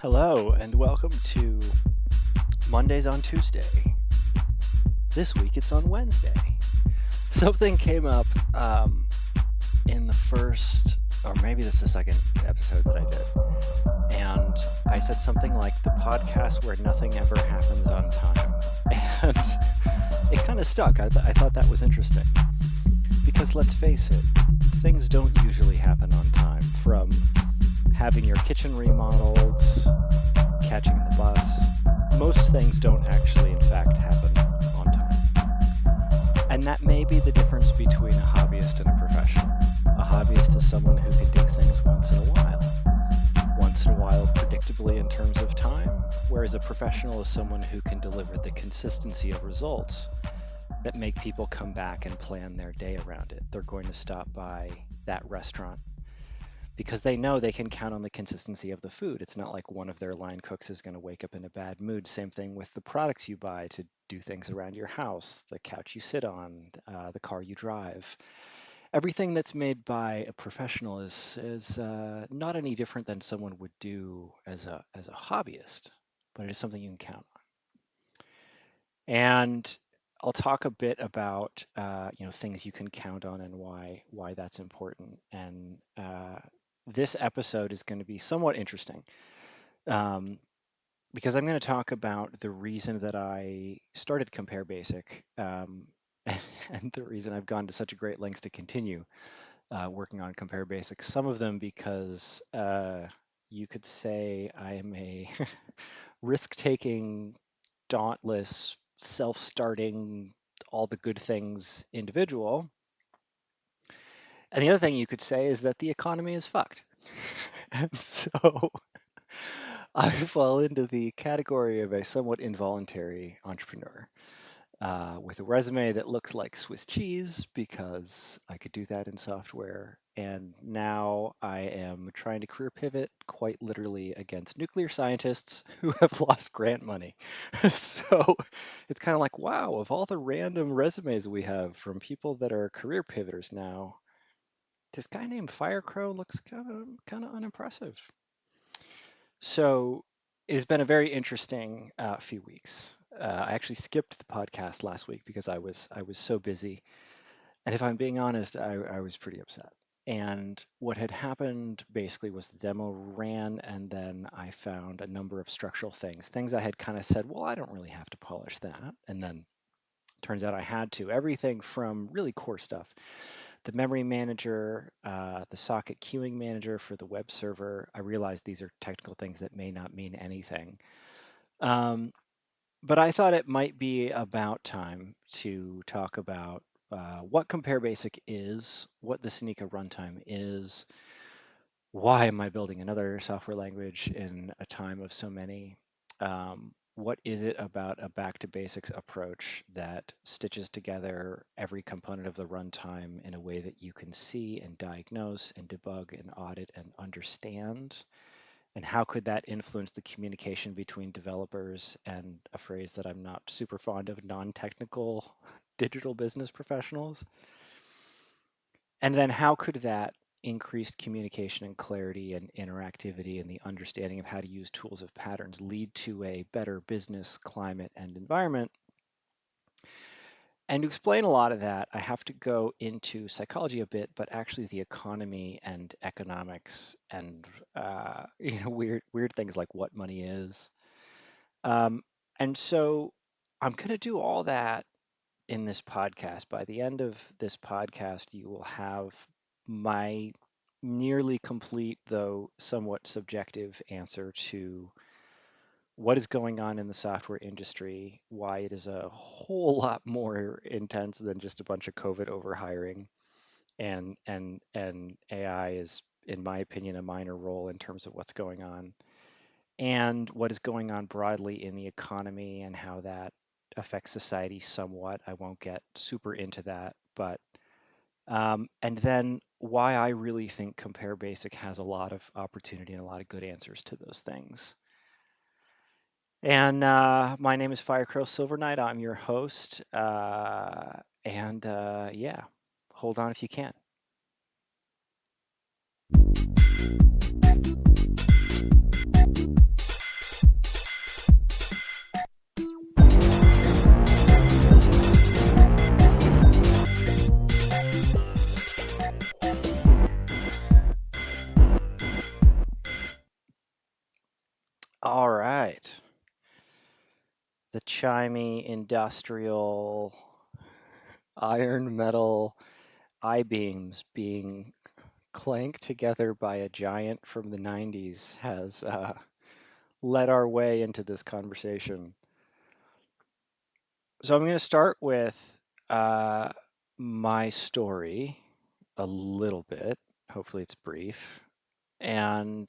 Hello, and welcome to Mondays on Tuesday. This week it's on Wednesday. Something came up in the first, or maybe this is the second episode that I did, and I said something like the podcast where nothing ever happens on time. And it kind of stuck. I thought that was interesting. Because let's face it, things don't usually happen on time. From having your kitchen remodeled, catching the bus, most things don't actually, in fact, happen on time. And that may be the difference between a hobbyist and a professional. A hobbyist is someone who can do things once in a while predictably in terms of time, whereas a professional is someone who can deliver the consistency of results that make people come back and plan their day around it. They're going to stop by that restaurant because they know they can count on the consistency of the food. It's not like one of their line cooks is going to wake up in a bad mood. Same thing with the products you buy to do things around your house, the couch you sit on, the car you drive. Everything that's made by a professional is not any different than someone would do as a hobbyist, but it is something you can count on. And I'll talk a bit about things you can count on and why that's important. And this episode is going to be somewhat interesting because I'm going to talk about the reason that I started Compare Basic and the reason I've gone to such a great lengths to continue working on Compare Basic. Some of them because you could say I am a risk-taking, dauntless, self-starting, all the good things individual. And the other thing you could say is that the economy is fucked. And so I fall into the category of a somewhat involuntary entrepreneur with a resume that looks like Swiss cheese because I could do that in software. And now I am trying to career pivot quite literally against nuclear scientists who have lost grant money. So it's kind of like, wow, of all the random resumes we have from people that are career pivoters now, this guy named Firecrow looks kind of unimpressive. So it has been a very interesting few weeks. I actually skipped the podcast last week because I was so busy, and if I'm being honest, I was pretty upset. And what had happened basically was the demo ran, and then I found a number of structural things I had kind of said, well, I don't really have to polish that, and then turns out I had to. Everything from really core stuff, the memory manager, the socket queuing manager for the web server. I realize these are technical things that may not mean anything. But I thought it might be about time to talk about what Compare Basic is, what the Caneka runtime is, why am I building another software language in a time of so many? What is it about a back to basics approach that stitches together every component of the runtime in a way that you can see and diagnose and debug and audit and understand? And how could that influence the communication between developers and a phrase that I'm not super fond of, non-technical digital business professionals? And then how could that increased communication and clarity and interactivity and the understanding of how to use tools of patterns lead to a better business climate and environment? And to explain a lot of that, I have to go into psychology a bit, but actually the economy and economics and weird things like what money is. And so I'm going to do all that in this podcast. By the end of this podcast, you will have my nearly complete, though somewhat subjective answer to what is going on in the software industry, why it is a whole lot more intense than just a bunch of COVID overhiring, and AI is, in my opinion, a minor role in terms of what's going on, and what is going on broadly in the economy and how that affects society somewhat. I won't get super into that, but and then why I really think Compare Basic has a lot of opportunity and a lot of good answers to those things. And my name is Firecrow Silvernight. I'm your host. And yeah, hold on if you can. All right. The chimey industrial iron metal I-beams being clanked together by a giant from the 90s has led our way into this conversation. So I'm going to start with uh, my story a little bit. Hopefully it's brief. And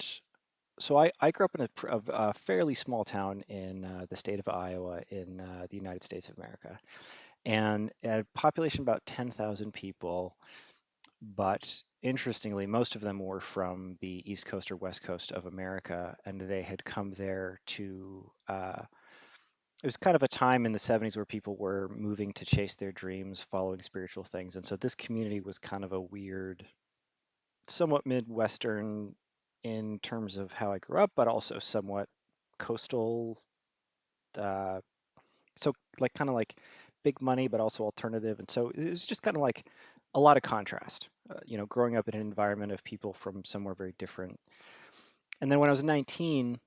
so I grew up in a fairly small town in the state of Iowa in the United States of America. And a population about 10,000 people, but interestingly, most of them were from the East Coast or West Coast of America, and they had come there to it was kind of a time in the 70s where people were moving to chase their dreams, following spiritual things. And so this community was kind of a weird, somewhat Midwestern in terms of how I grew up, but also somewhat coastal. Uh, so like kind of like big money, but also alternative. And so it was just kind of like a lot of contrast, growing up in an environment of people from somewhere very different. And then when I was 19,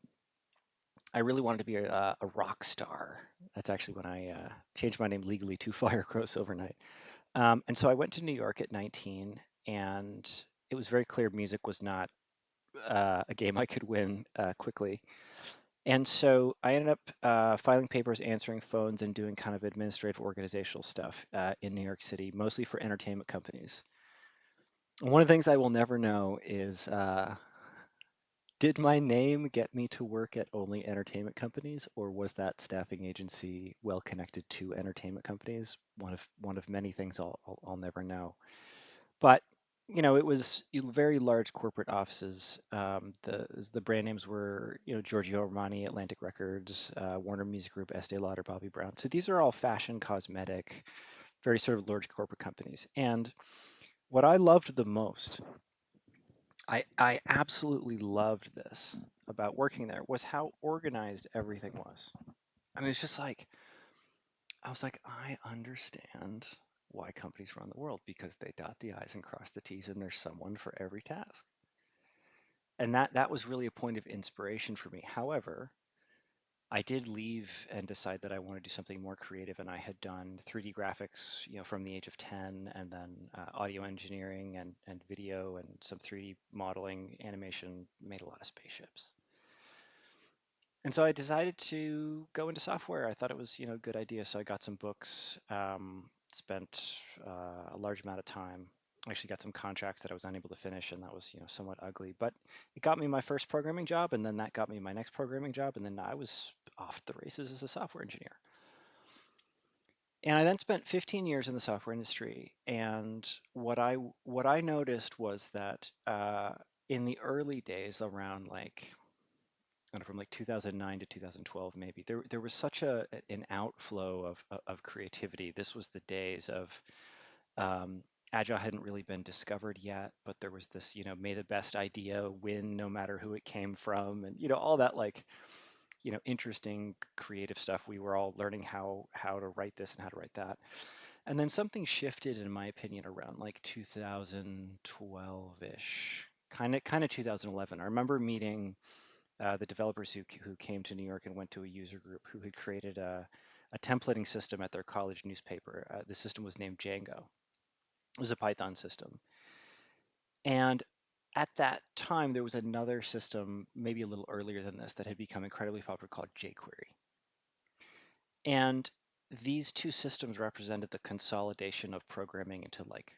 I really wanted to be a rock star. That's actually when I changed my name legally to Firecrow Silvernight. And so I went to New York at 19, and it was very clear music was not a game I could win quickly. And so I ended up filing papers, answering phones, and doing kind of administrative organizational stuff in New York City, mostly for entertainment companies. One of the things I will never know is did my name get me to work at only entertainment companies, or was that staffing agency well connected to entertainment companies? One of many things I'll never know. But it was very large corporate offices. The brand names were Giorgio Armani, Atlantic Records, Warner Music Group, Estee Lauder, Bobby Brown. So these are all fashion, cosmetic, very sort of large corporate companies. And what I loved the most, I absolutely loved this about working there, was how organized everything was. I mean, it's just like I was like, I understand why companies run the world because they dot the I's and cross the T's, and there's someone for every task. And that was really a point of inspiration for me. However, I did leave and decide that I want to do something more creative, and I had done 3D graphics, from the age of 10, and then audio engineering and video and some 3D modeling, animation, made a lot of spaceships. And so I decided to go into software. I thought it was, a good idea. So I got some books, spent a large amount of time. I actually got some contracts that I was unable to finish, and that was, somewhat ugly. But it got me my first programming job, and then that got me my next programming job, and then I was off the races as a software engineer. And I then spent 15 years in the software industry, and what I noticed was that in the early days, around like from like 2009 to 2012 maybe, there was such an outflow of creativity. This was the days of um, agile hadn't really been discovered yet, but there was this, may the best idea win no matter who it came from, and all that, like, interesting creative stuff. We were all learning how to write this and how to write that. And then something shifted, in my opinion, around like 2012-ish, kind of 2011. I remember meeting the developers who came to New York and went to a user group who had created a templating system at their college newspaper. The system was named Django. It was a Python system. And at that time, there was another system, maybe a little earlier than this, that had become incredibly popular called jQuery. And these two systems represented the consolidation of programming into like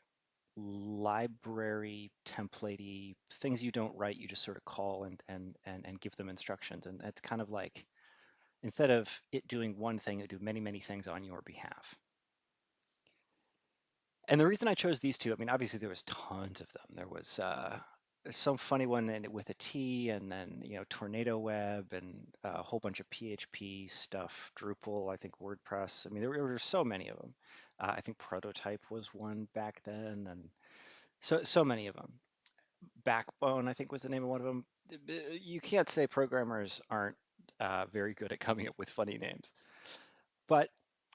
library templatey things you don't write, you just sort of call and give them instructions. And it's kind of like instead of it doing one thing, it do many, many things on your behalf. And the reason I chose these two, I mean, obviously there was tons of them. There was some funny one with a T, and then Tornado Web, and a whole bunch of PHP stuff, Drupal, I think WordPress. I mean, there were so many of them. I think Prototype was one back then, and so many of them. Backbone, I think, was the name of one of them. You can't say programmers aren't very good at coming up with funny names. But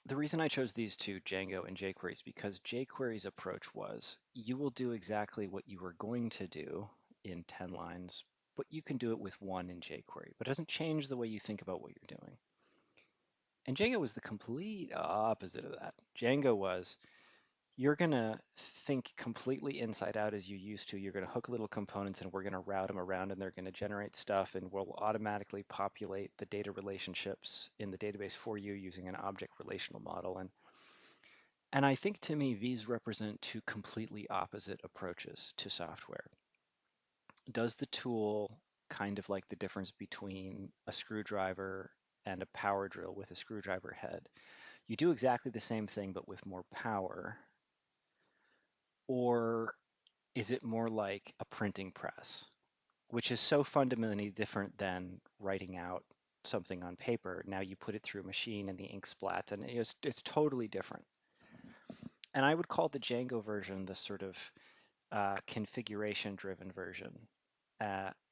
the reason I chose these two, Django and jQuery, is because jQuery's approach was you will do exactly what you were going to do in 10 lines, but you can do it with one in jQuery. But it doesn't change the way you think about what you're doing. And Django was the complete opposite of that. Django was, you're going to think completely inside out as you used to. You're going to hook little components and we're going to route them around and they're going to generate stuff and we'll automatically populate the data relationships in the database for you using an object relational model. And I think to me, these represent two completely opposite approaches to software. Does the tool kind of like the difference between a screwdriver and a power drill with a screwdriver head? You do exactly the same thing, but with more power. Or is it more like a printing press, which is so fundamentally different than writing out something on paper? Now you put it through a machine and the ink splats, and it's totally different. And I would call the Django version the sort of configuration-driven version.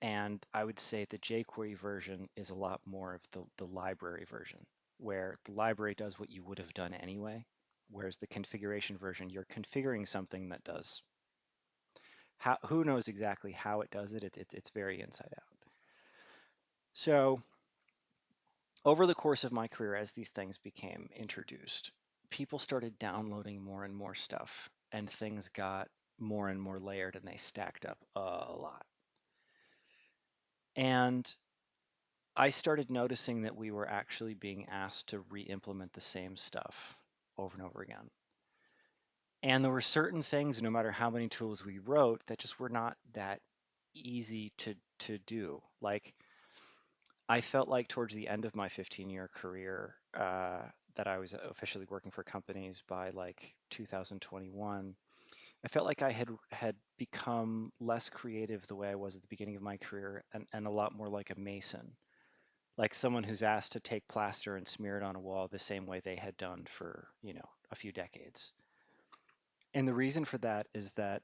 And I would say the jQuery version is a lot more of the library version, where the library does what you would have done anyway, whereas the configuration version, you're configuring something that does. Who knows exactly how it does it? It's very inside out. So over the course of my career, as these things became introduced, people started downloading more and more stuff, and things got more and more layered, and they stacked up a lot. And I started noticing that we were actually being asked to re-implement the same stuff over and over again. And there were certain things, no matter how many tools we wrote, that just were not that easy to do. Like, I felt like towards the end of my 15-year career, that I was officially working for companies by like 2021, I felt like I had become less creative the way I was at the beginning of my career, and a lot more like a mason, like someone who's asked to take plaster and smear it on a wall the same way they had done for, a few decades. And the reason for that is that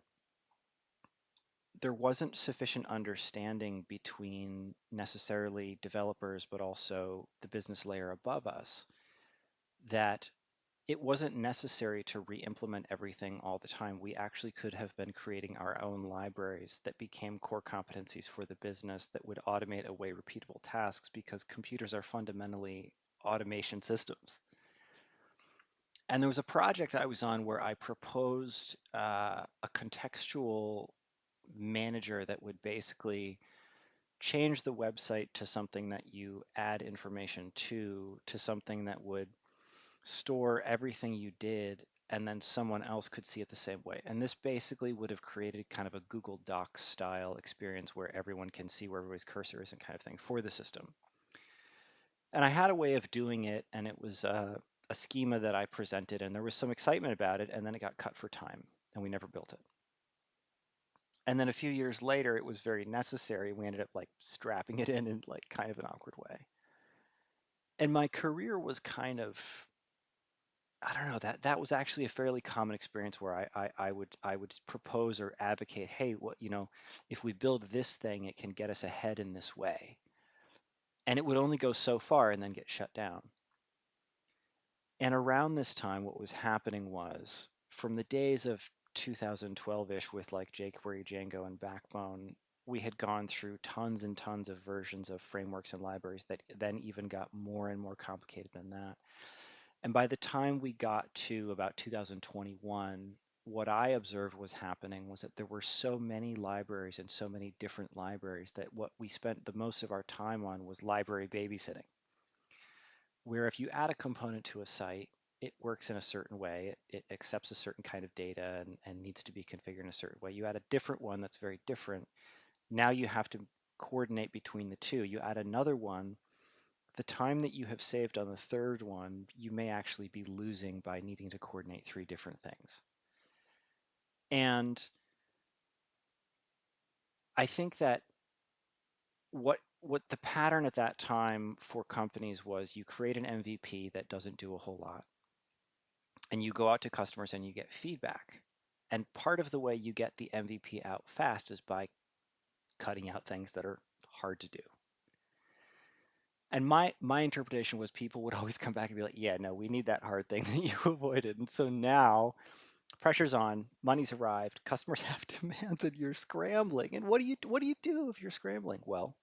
there wasn't sufficient understanding between necessarily developers, but also the business layer above us, that it wasn't necessary to re-implement everything all the time. We actually could have been creating our own libraries that became core competencies for the business that would automate away repeatable tasks, because computers are fundamentally automation systems. And there was a project I was on where I proposed a contextual manager that would basically change the website to something that you add information to something that would store everything you did, and then someone else could see it the same way. And this basically would have created kind of a Google Docs style experience where everyone can see where everybody's cursor is and kind of thing for the system. And I had a way of doing it, and it was a schema that I presented, and there was some excitement about it, and then it got cut for time, and we never built it. And then a few years later, it was very necessary. We ended up like strapping it in like kind of an awkward way. And my career was kind of, I don't know, that was actually a fairly common experience where I would propose or advocate, hey, what, if we build this thing, it can get us ahead in this way. And it would only go so far and then get shut down. And around this time, what was happening was, from the days of 2012-ish with like jQuery, Django, and Backbone, we had gone through tons and tons of versions of frameworks and libraries that then even got more and more complicated than that. And by the time we got to about 2021, what I observed was happening was that there were so many libraries and so many different libraries that what we spent the most of our time on was library babysitting, where if you add a component to a site, it works in a certain way, it accepts a certain kind of data and needs to be configured in a certain way. You add a different one that's very different. Now you have to coordinate between the two. You add another one, the time that you have saved on the third one, you may actually be losing by needing to coordinate three different things. And I think that what the pattern at that time for companies was, you create an MVP that doesn't do a whole lot, and you go out to customers and you get feedback. And part of the way you get the MVP out fast is by cutting out things that are hard to do. And my interpretation was people would always come back and be like, yeah, no, we need that hard thing that you avoided. And so now Pressure's on, money's arrived, customers have demands, and you're scrambling. And what do you do if you're scrambling? Well,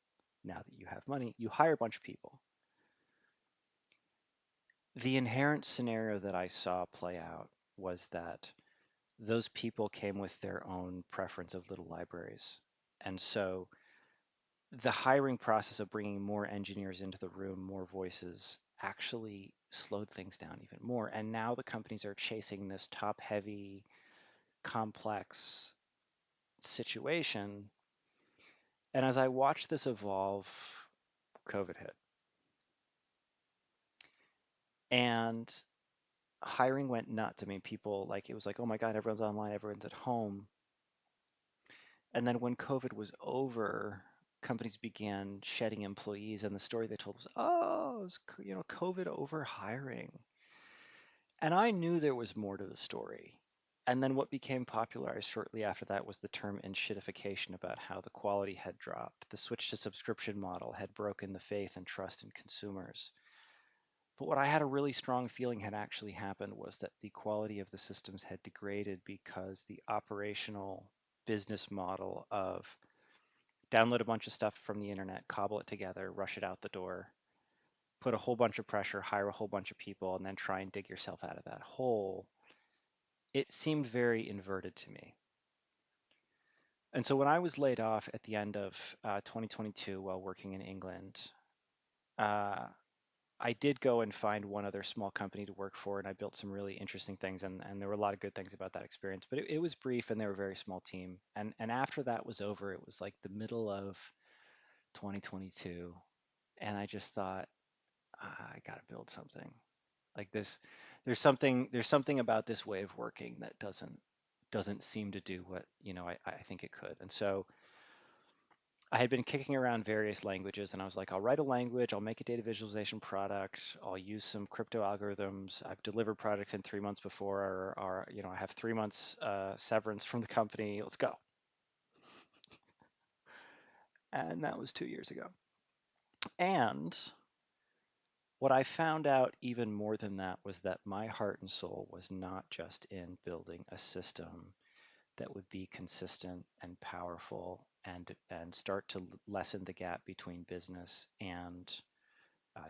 now that you have money, you hire a bunch of people. The inherent scenario that I saw play out was that those people came with their own preference of little libraries. And so the hiring process of bringing more engineers into the room, more voices, actually slowed things down even more. And now the companies are chasing this top heavy, complex situation. And as I watched this evolve, COVID hit. And hiring went nuts. I mean, people like, it was like, oh my God, everyone's online, everyone's at home. And then when COVID was over, companies began shedding employees, and the story they told was, oh, it was, COVID over hiring. And I knew there was more to the story. And then what became popularized shortly after that was the term enshittification, about how the quality had dropped. The switch to subscription model had broken the faith and trust in consumers. But what I had a really strong feeling had actually happened was that the quality of the systems had degraded because the operational business model of download a bunch of stuff from the internet, cobble it together, rush it out the door, put a whole bunch of pressure, hire a whole bunch of people, and then try and dig yourself out of that hole, it seemed very inverted to me. And so when I was laid off at the end of 2022 while working in England, uh, I did go and find one other small company to work for, and I built some really interesting things, and there were a lot of good things about that experience. But it was brief, and they were a very small team. And after that was over, it was like the middle of 2022, and I just thought, I got to build something like this. There's something about this way of working that doesn't seem to do what I think it could. And so I had been kicking around various languages, and I was like, I'll write a language, I'll make a data visualization product, I'll use some crypto algorithms. I've delivered products in 3 months before, or I have 3 months severance from the company. Let's go. And that was 2 years ago. And what I found out even more than that was that my heart and soul was not just in building a system that would be consistent and powerful and start to lessen the gap between business and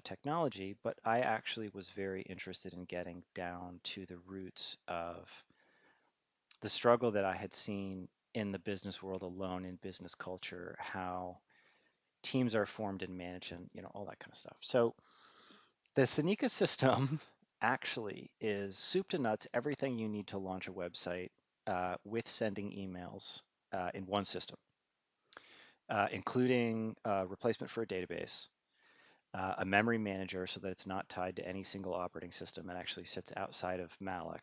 technology, but I actually was very interested in getting down to the roots of the struggle that I had seen in the business world alone, in business culture, how teams are formed and managed, and all that kind of stuff. So the Caneka system actually is soup to nuts everything you need to launch a website with sending emails in one system, including replacement for a database, a memory manager so that it's not tied to any single operating system and actually sits outside of Malloc,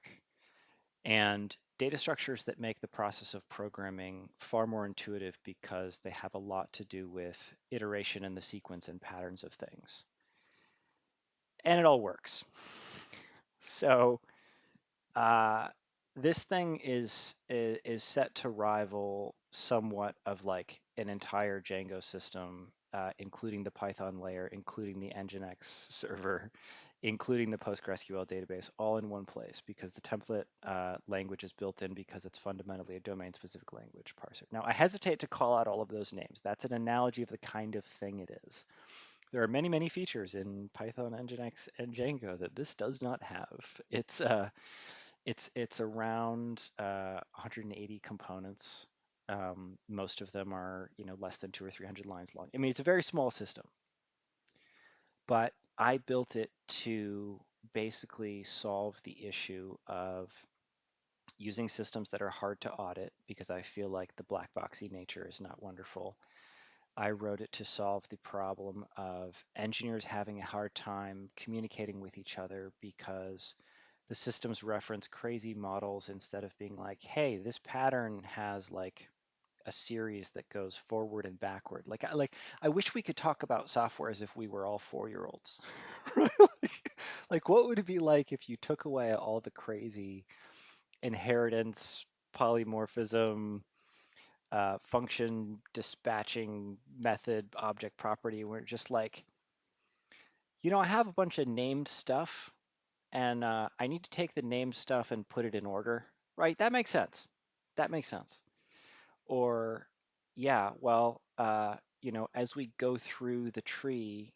and data structures that make the process of programming far more intuitive because they have a lot to do with iteration and the sequence and patterns of things. And it all works. So uh, this thing is set to rival somewhat of like an entire Django system, including the Python layer, including the Nginx server, including the PostgreSQL database, all in one place because the template language is built in because it's fundamentally a domain-specific language parser. Now, I hesitate to call out all of those names. That's an analogy of the kind of thing it is. There are many, many features in Python, Nginx, and Django that this does not have. It's around 180 components. Most of them are less than 200 or 300 lines long. I mean, it's a very small system, but I built it to basically solve the issue of using systems that are hard to audit because I feel like the black boxy nature is not wonderful. I wrote it to solve the problem of engineers having a hard time communicating with each other because the systems reference crazy models instead of being like, hey, this pattern has like a series that goes forward and backward. I wish we could talk about software as if we were all 4-year-olds. Right? Like what would it be like if you took away all the crazy inheritance, polymorphism, function dispatching method, object property? We're just like, I have a bunch of named stuff, and I need to take the named stuff and put it in order. right? That makes sense. That makes sense. Or, yeah, well, as we go through the tree,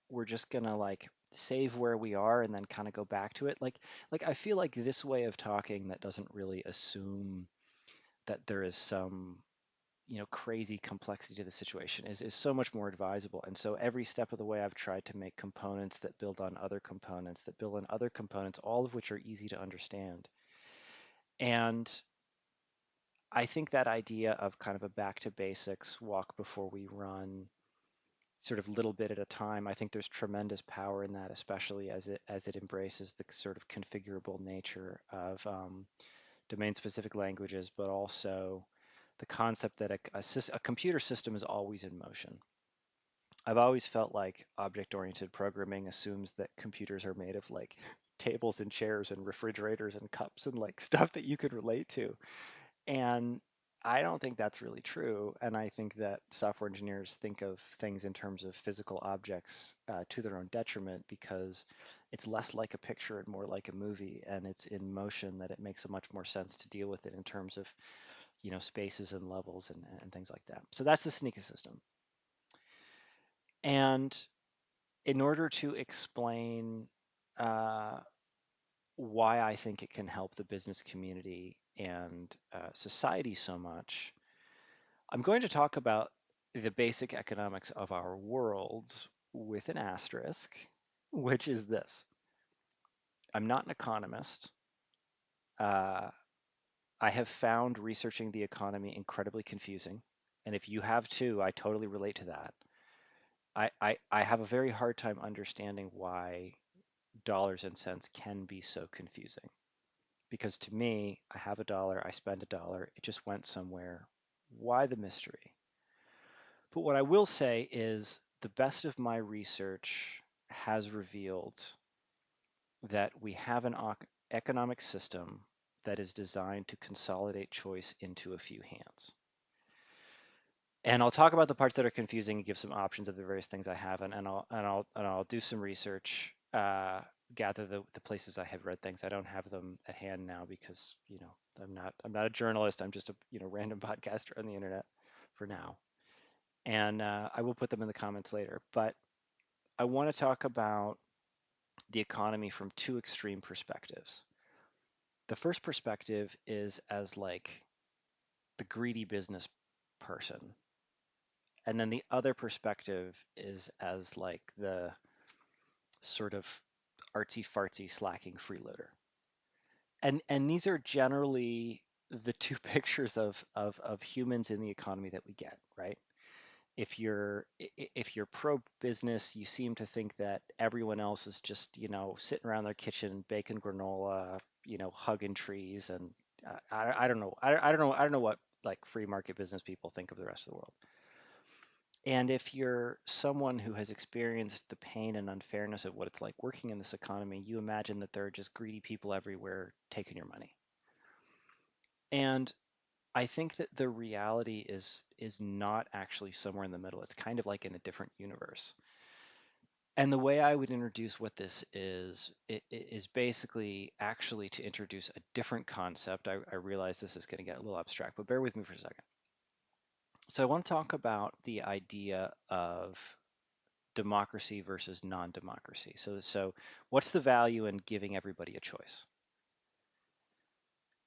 we're just gonna like save where we are and then kind of go back to it. Like I feel like this way of talking that doesn't really assume that there is some crazy complexity to the situation is so much more advisable. And so every step of the way I've tried to make components that build on other components that build on other components, all of which are easy to understand. And I think that idea of kind of a back to basics, walk before we run, sort of little bit at a time, I think there's tremendous power in that, especially as it embraces the sort of configurable nature of domain-specific languages, but also the concept that a computer system is always in motion. I've always felt like object-oriented programming assumes that computers are made of like tables and chairs and refrigerators and cups and like stuff that you could relate to. And I don't think that's really true. And I think that software engineers think of things in terms of physical objects to their own detriment because it's less like a picture and more like a movie, and it's in motion that it makes a much more sense to deal with it in terms of spaces and levels and things like that. So that's the Sneaker system. And in order to explain uh, why I think it can help the business community and society so much, I'm going to talk about the basic economics of our world with an asterisk, which is this. I'm not an economist. Uh, I have found researching the economy incredibly confusing. And if you have too, I totally relate to that. I have a very hard time understanding why dollars and cents can be so confusing. Because to me, I have a dollar, I spend a dollar, it just went somewhere. Why the mystery? But what I will say is the best of my research has revealed that we have an economic system that is designed to consolidate choice into a few hands. And I'll talk about the parts that are confusing and give some options of the various things I have, and I'll do some research, gather the places I have read things. I don't have them at hand now because I'm not a journalist. I'm just a random podcaster on the internet for now, and I will put them in the comments later. But I want to talk about the economy from two extreme perspectives. The first perspective is as like the greedy business person. And then the other perspective is as like the sort of artsy fartsy slacking freeloader. And these are generally the two pictures of humans in the economy that we get, right? If you're pro business, you seem to think that everyone else is just sitting around their kitchen baking granola, hugging trees, and I don't know I don't know what like free market business people think of the rest of the world. And if you're someone who has experienced the pain and unfairness of what it's like working in this economy, you imagine that there are just greedy people everywhere taking your money. And I think that the reality is not actually somewhere in the middle. It's kind of like in a different universe. And the way I would introduce what this is basically actually to introduce a different concept. I realize this is going to get a little abstract, but bear with me for a second. So I want to talk about the idea of democracy versus non-democracy. So what's the value in giving everybody a choice?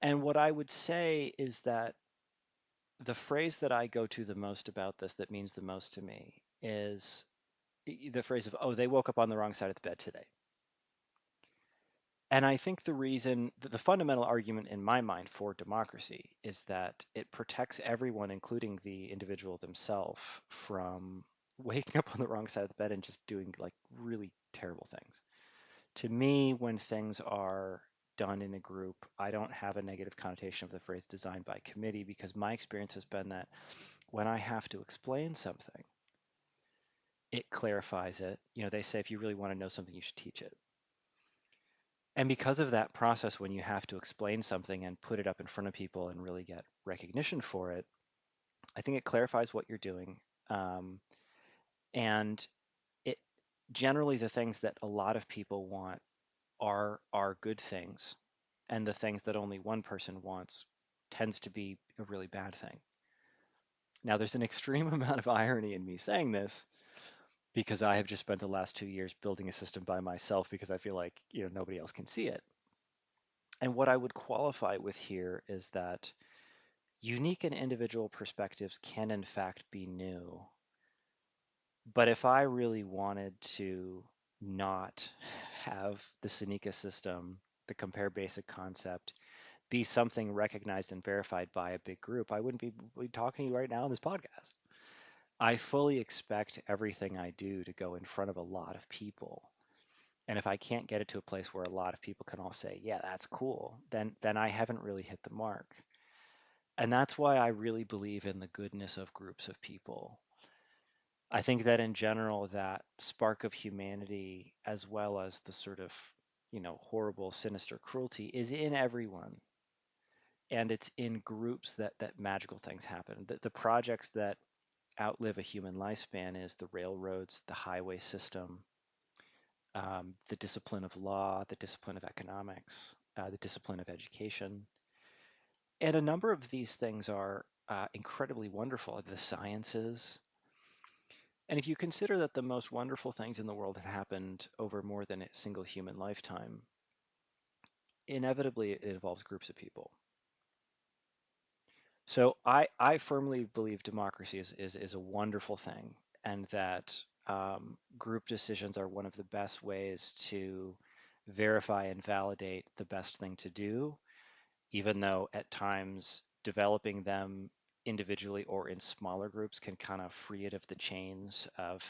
And what I would say is that the phrase that I go to the most about this that means the most to me is the phrase of, oh, they woke up on the wrong side of the bed today. And I think the reason, the fundamental argument in my mind for democracy is that it protects everyone, including the individual themselves, from waking up on the wrong side of the bed and just doing like really terrible things. To me, when things are done in a group, I don't have a negative connotation of the phrase designed by committee because my experience has been that when I have to explain something, it clarifies it. They say if you really want to know something, you should teach it. And because of that process, when you have to explain something and put it up in front of people and really get recognition for it, I think it clarifies what you're doing. Um, and it generally the things that a lot of people want are good things. and the things that only one person wants tends to be a really bad thing. Now, there's an extreme amount of irony in me saying this because I have just spent the last 2 years building a system by myself because I feel like nobody else can see it. And what I would qualify with here is that unique and individual perspectives can in fact be new. But if I really wanted to not have the Caneka system, the compare basic concept, be something recognized and verified by a big group, I wouldn't be talking to you right now on this podcast. I fully expect everything I do to go in front of a lot of people. And if I can't get it to a place where a lot of people can all say, yeah, that's cool, then I haven't really hit the mark. And that's why I really believe in the goodness of groups of people. I think that in general, that spark of humanity, as well as the sort of, horrible, sinister cruelty, is in everyone. And it's in groups that magical things happen. The projects that outlive a human lifespan is the railroads, the highway system, the discipline of law, the discipline of economics, the discipline of education. And a number of these things are incredibly wonderful. The sciences. And if you consider that the most wonderful things in the world have happened over more than a single human lifetime, inevitably it involves groups of people. So I firmly believe democracy is a wonderful thing, and that group decisions are one of the best ways to verify and validate the best thing to do, even though at times developing them individually or in smaller groups can kind of free it of the chains of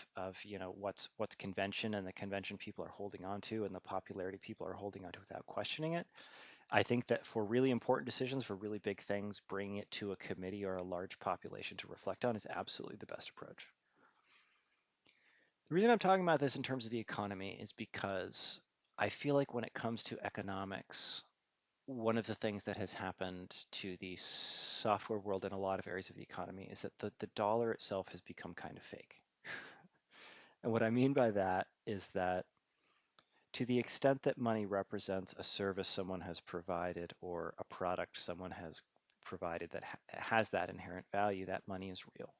what's convention, and the convention people are holding on to, and the popularity people are holding on to without questioning it. I think that for really important decisions, for really big things, bringing it to a committee or a large population to reflect on is absolutely the best approach. The reason I'm talking about this in terms of the economy is because I feel like when it comes to economics, one of the things that has happened to the software world in a lot of areas of the economy is that the dollar itself has become kind of fake. And what I mean by that is that to the extent that money represents a service someone has provided or a product someone has provided that has that inherent value, that money is real.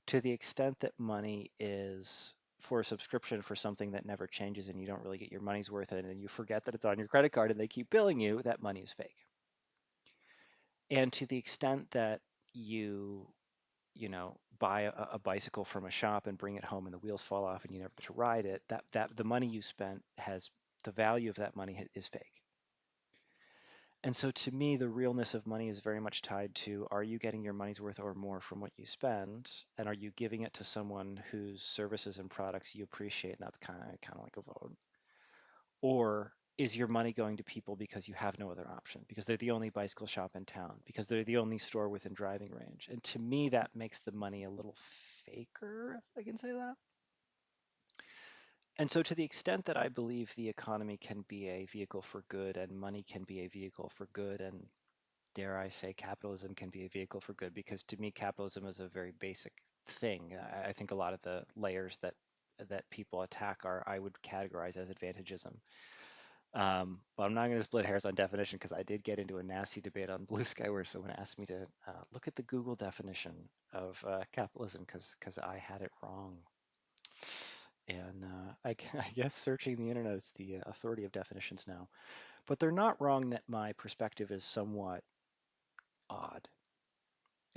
To the extent that money is for a subscription for something that never changes and you don't really get your money's worth in it, and you forget that it's on your credit card and they keep billing you, that money is fake. And to the extent that you buy a bicycle from a shop and bring it home and the wheels fall off and you never get to ride it, that the money you spent has the value of that money is fake. And so to me, the realness of money is very much tied to, are you getting your money's worth or more from what you spend? And are you giving it to someone whose services and products you appreciate? And that's kind of like a vote. Or is your money going to people because you have no other option, because they're the only bicycle shop in town, because they're the only store within driving range? And to me, that makes the money a little faker, if I can say that. And so to the extent that I believe the economy can be a vehicle for good and money can be a vehicle for good, and dare I say capitalism can be a vehicle for good, because to me capitalism is a very basic thing. I think a lot of the layers that people attack are, I would categorize as advantagism. But I'm not going to split hairs on definition, because I did get into a nasty debate on Blue Sky where someone asked me to look at the Google definition of capitalism because I had it wrong. And I guess searching the internet is the authority of definitions now. But they're not wrong that my perspective is somewhat odd.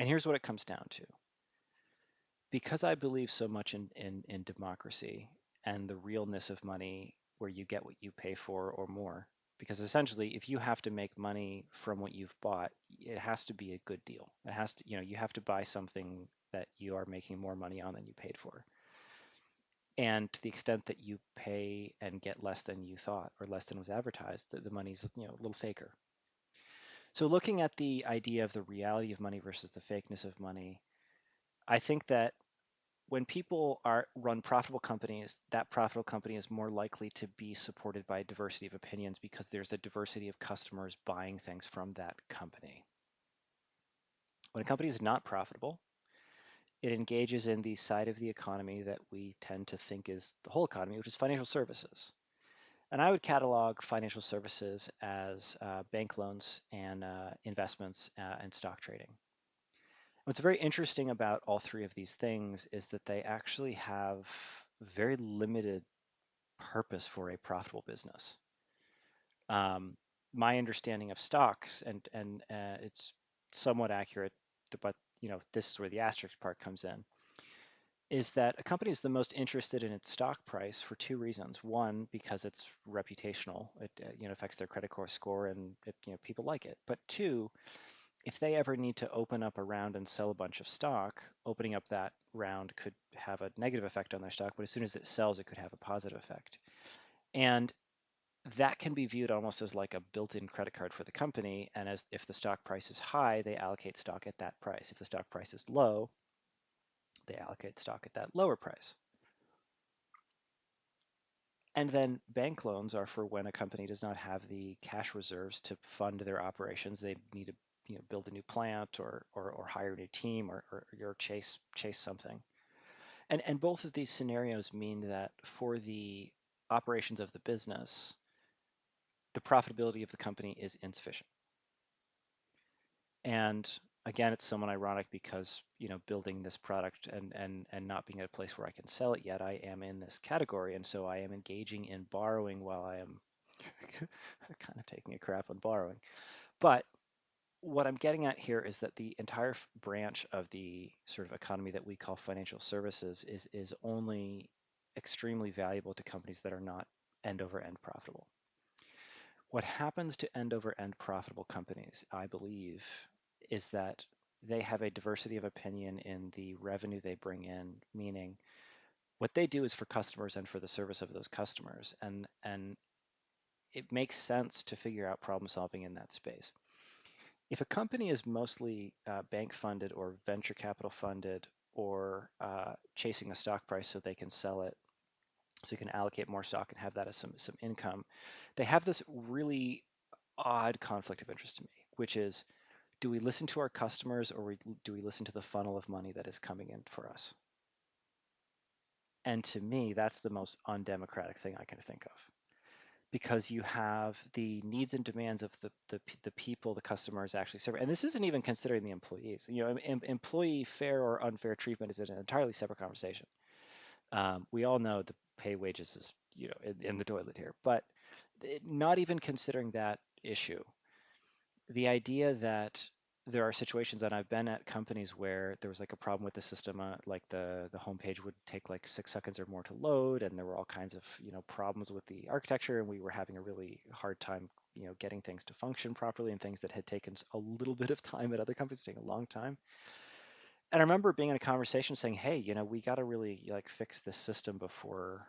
And here's what it comes down to. Because I believe so much in democracy and the realness of money, where you get what you pay for or more, because essentially if you have to make money from what you've bought, it has to be a good deal. It has to, you have to buy something that you are making more money on than you paid for. And to the extent that you pay and get less than you thought or less than was advertised, the money's a little faker. So looking at the idea of the reality of money versus the fakeness of money, I think that when people run profitable companies, that profitable company is more likely to be supported by a diversity of opinions, because there's a diversity of customers buying things from that company. When a company is not profitable, it engages in the side of the economy that we tend to think is the whole economy, which is financial services. And I would catalog financial services as bank loans and investments and stock trading. What's very interesting about all three of these things is that they actually have very limited purpose for a profitable business. Um, my understanding of stocks, and it's somewhat accurate, but this is where the asterisk part comes in, is that a company is the most interested in its stock price for two reasons. One, because it's reputational; it affects their credit score, and people like it. But two, if they ever need to open up a round and sell a bunch of stock, opening up that round could have a negative effect on their stock, but as soon as it sells, it could have a positive effect. And that can be viewed almost as like a built-in credit card for the company. And as if the stock price is high, they allocate stock at that price. If the stock price is low, they allocate stock at that lower price. And then bank loans are for when a company does not have the cash reserves to fund their operations. They need to build a new plant or hire a new team or chase something. And both of these scenarios mean that for the operations of the business, the profitability of the company is insufficient. And again, it's somewhat ironic because building this product and not being at a place where I can sell it yet, I am in this category, and so I am engaging in borrowing while I am kind of taking a crap on borrowing. But what I'm getting at here is that the entire branch of the sort of economy that we call financial services is only extremely valuable to companies that are not end over end profitable. What happens to end over end profitable companies, I believe, is that they have a diversity of opinion in the revenue they bring in, meaning what they do is for customers and for the service of those customers. And it makes sense to figure out problem solving in that space. If a company is mostly bank funded or venture capital funded or chasing a stock price so they can sell it, so you can allocate more stock and have that as some income, they have this really odd conflict of interest to me, which is, do we listen to our customers or do we listen to the funnel of money that is coming in for us? And to me, that's the most undemocratic thing I can think of, because you have the needs and demands of the people the customers actually serve. And this isn't even considering the employees. Employee fair or unfair treatment is an entirely separate conversation. We all know the pay wages is in the toilet here, but not even considering that issue, the idea that there are situations that I've been at companies where there was like a problem with the system, like the homepage would take like 6 seconds or more to load, and there were all kinds of problems with the architecture, and we were having a really hard time getting things to function properly, and things that had taken a little bit of time at other companies taking a long time. And I remember being in a conversation saying, "Hey, we got to really like fix this system before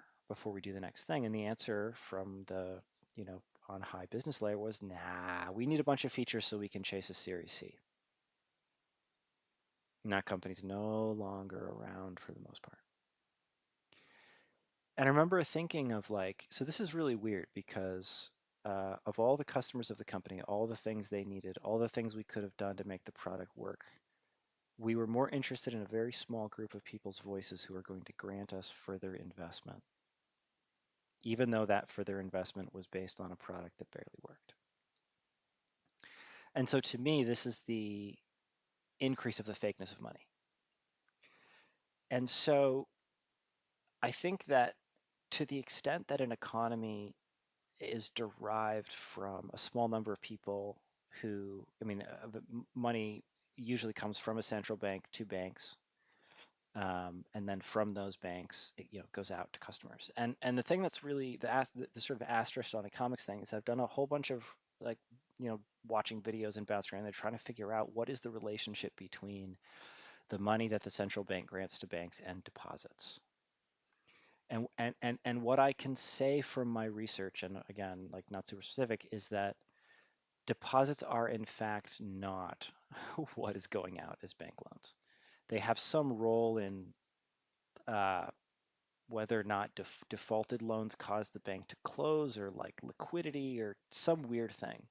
we do the next thing." And the answer from the you know on high business layer was, "Nah, we need a bunch of features so we can chase a Series C." And that company's no longer around for the most part. And I remember thinking of like, so this is really weird because of all the customers of the company, all the things they needed, all the things we could have done to make the product work, we were more interested in a very small group of people's voices who are going to grant us further investment, even though that further investment was based on a product that barely worked. And so to me, this is the increase of the fakeness of money. And so I think that to the extent that an economy is derived from a small number of people who, I mean, the money usually comes from a central bank to banks, and then from those banks, it goes out to customers. And the thing that's really the sort of asterisk on economics thing is I've done a whole bunch of like watching videos and bouncing around. They're trying to figure out what is the relationship between the money that the central bank grants to banks and deposits. And what I can say from my research, and again, like not super specific, is that deposits are in fact not what is going out as bank loans. They have some role in uh, whether or not defaulted loans cause the bank to close, or like liquidity or some weird thing.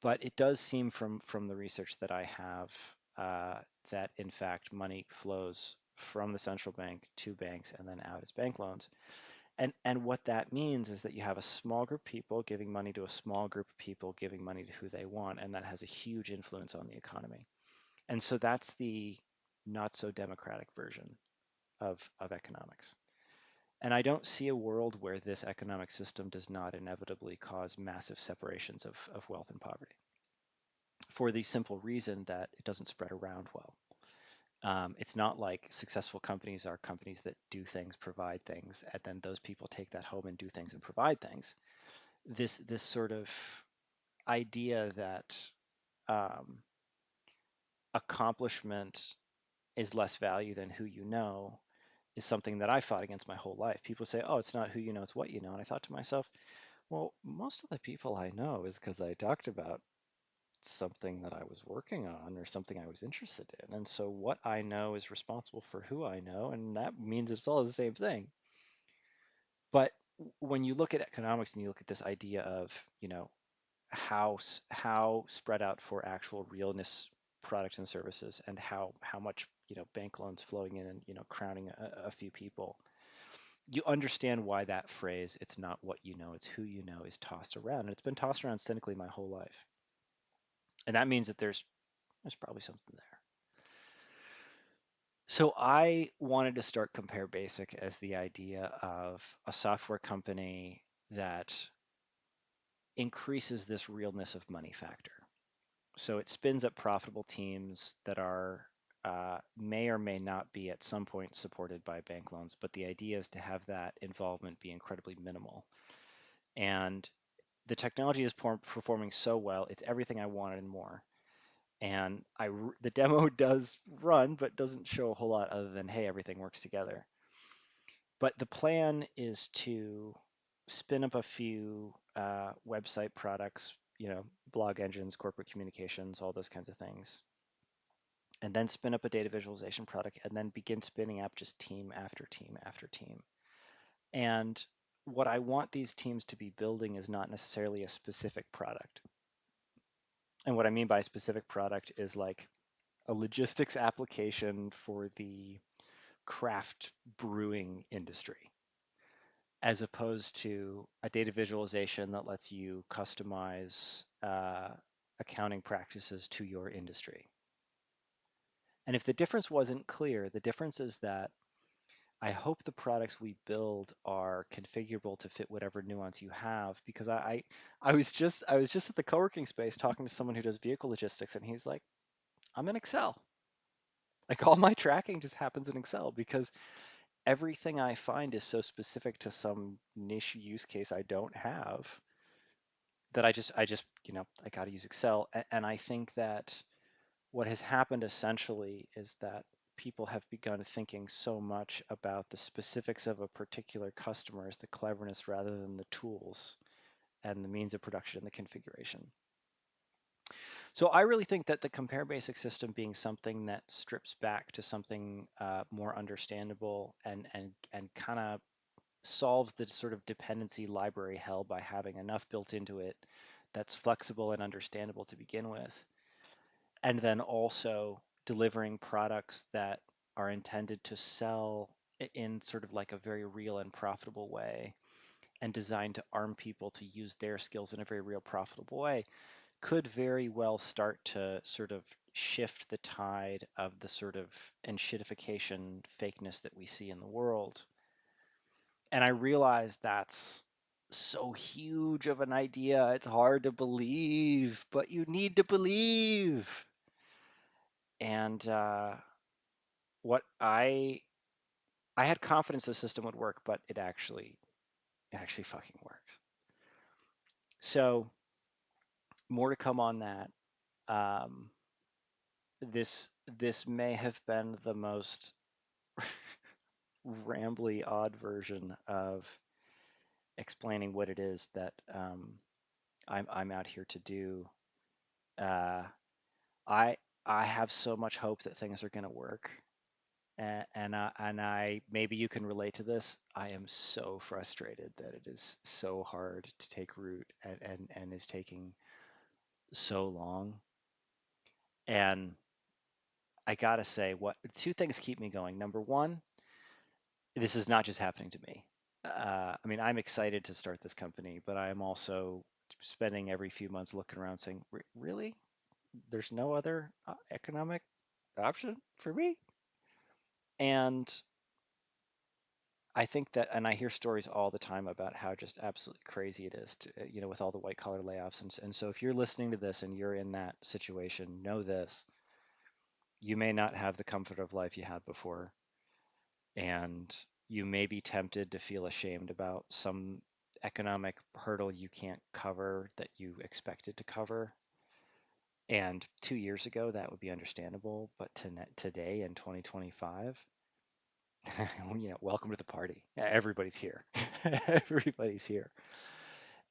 But it does seem from the research that I have that in fact money flows from the central bank to banks and then out as bank loans. And what that means is that you have a small group of people giving money to a small group of people giving money to who they want, and that has a huge influence on the economy. And so that's the not so democratic version of economics. And I don't see a world where this economic system does not inevitably cause massive separations of wealth and poverty for the simple reason that it doesn't spread around well. It's not like successful companies are companies that do things, provide things, and then those people take that home and do things and provide things. This sort of idea that um, accomplishment is less value than who you know is something that I fought against my whole life. People say, "Oh, it's not who you know, it's what you know," and I thought to myself, well, most of the people I know is because I talked about something that I was working on or something I was interested in. And so what I know is responsible for who I know, and that means it's all the same thing. But when you look at economics and you look at this idea of, how spread out for actual realness products and services and how much, bank loans flowing in and, crowning a few people, you understand why that phrase, it's not what you know, it's who you know, is tossed around. And it's been tossed around cynically my whole life. And that means that there's probably something there. So I wanted to start Compare Basic as the idea of a software company that increases this realness of money factor. So it spins up profitable teams that are may or may not be at some point supported by bank loans, but the idea is to have that involvement be incredibly minimal. And the technology is performing so well, it's everything I wanted and more. And the demo does run, but doesn't show a whole lot other than, hey, everything works together. But the plan is to spin up a few website products, blog engines, corporate communications, all those kinds of things, and then spin up a data visualization product, and then begin spinning up just team after team after team. And what I want these teams to be building is not necessarily a specific product. And what I mean by specific product is like a logistics application for the craft brewing industry, as opposed to a data visualization that lets you customize accounting practices to your industry. And if the difference wasn't clear, the difference is that I hope the products we build are configurable to fit whatever nuance you have. Because I was just at the co-working space talking to someone who does vehicle logistics, and he's like, I'm in Excel. Like all my tracking just happens in Excel because everything I find is so specific to some niche use case I don't have that I just I got to use Excel. And I think that what has happened essentially is that people have begun thinking so much about the specifics of a particular customer as the cleverness rather than the tools and the means of production and the configuration. So I really think that the compare basic system being something that strips back to something more understandable and kind of solves the sort of dependency library hell by having enough built into it that's flexible and understandable to begin with, and then also delivering products that are intended to sell in sort of like a very real and profitable way, and designed to arm people to use their skills in a very real profitable way, could very well start to sort of shift the tide of the sort of enshittification fakeness that we see in the world. And I realize that's so huge of an idea. It's hard to believe, but you need to believe. And what I had confidence the system would work, but it actually fucking works. So more to come on that. Um, this may have been the most rambly, odd version of explaining what it is that I'm out here to do. Uh, I I have so much hope that things are going to work, and I maybe you can relate to this. I am so frustrated that it is so hard to take root and is taking so long. And I gotta say, what two things keep me going. Number one, this is not just happening to me. I mean, I'm excited to start this company, but I am also spending every few months looking around saying, Really? There's no other economic option for me?" And I think that, and I hear stories all the time about how just absolutely crazy it is to, with all the white collar layoffs. And so if you're listening to this and you're in that situation, know this: you may not have the comfort of life you had before, and you may be tempted to feel ashamed about some economic hurdle you can't cover that you expected to cover. And 2 years ago, that would be understandable, but today in 2025, welcome to the party. Everybody's here. Everybody's here.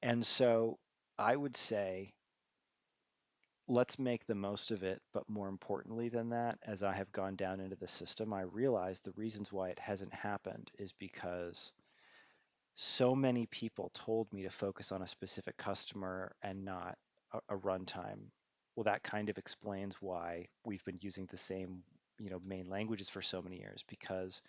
And so I would say, let's make the most of it. But more importantly than that, as I have gone down into the system, I realize the reasons why it hasn't happened is because so many people told me to focus on a specific customer and not a runtime. Well, that kind of explains why we've been using the same, main languages for so many years, because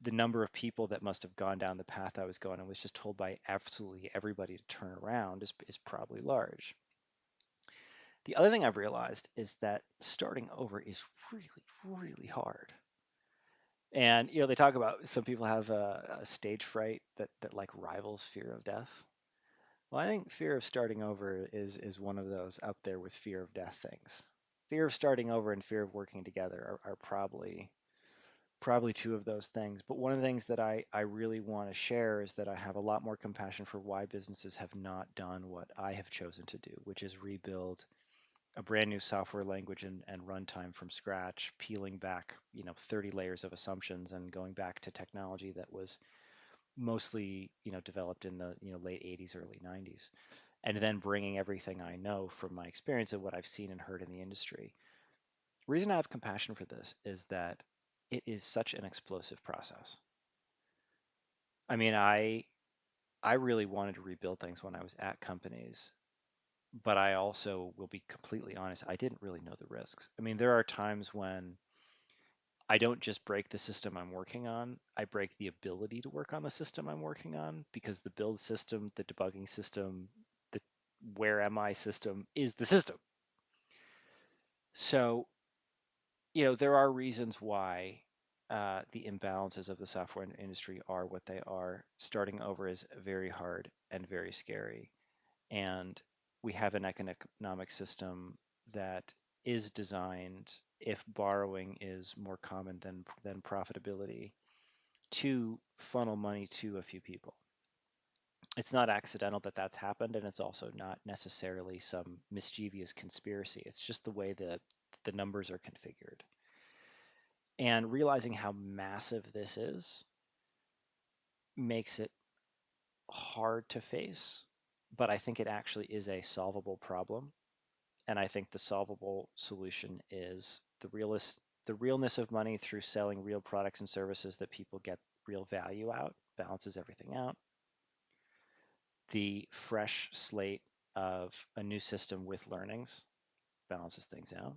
the number of people that must have gone down the path I was going and was just told by absolutely everybody to turn around is probably large. The other thing I've realized is that starting over is really, really hard. And they talk about, some people have a stage fright that like rivals fear of death. Well, I think fear of starting over is one of those up there with fear of death things. Fear of starting over and fear of working together are probably two of those things. But one of the things that I really want to share is that I have a lot more compassion for why businesses have not done what I have chosen to do, which is rebuild a brand new software language and runtime from scratch, peeling back 30 layers of assumptions and going back to technology that was mostly developed in the late 80s, early 90s, and then bringing everything I know from my experience and what I've seen and heard in the industry. The reason I have compassion for this is that it is such an explosive process. I mean, I really wanted to rebuild things when I was at companies, but I also will be completely honest, I didn't really know the risks. I mean, there are times when I don't just break the system I'm working on, I break the ability to work on the system I'm working on, because the build system, the debugging system, the where am I system is the system. So, there are reasons why the imbalances of the software industry are what they are. Starting over is very hard and very scary. And we have an economic system that is designed, if borrowing is more common than profitability, to funnel money to a few people. It's not accidental that that's happened, and it's also not necessarily some mischievous conspiracy. It's just the way the numbers are configured. And realizing how massive this is makes it hard to face, but I think it actually is a solvable problem. And I think the solvable solution is the realness of money through selling real products and services that people get real value out, balances everything out. The fresh slate of a new system with learnings balances things out.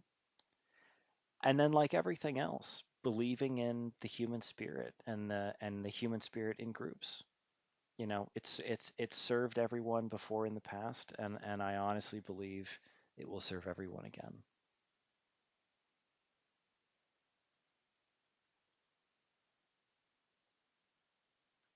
And then, like everything else, believing in the human spirit and the human spirit in groups. It's served everyone before in the past, and I honestly believe it will serve everyone again.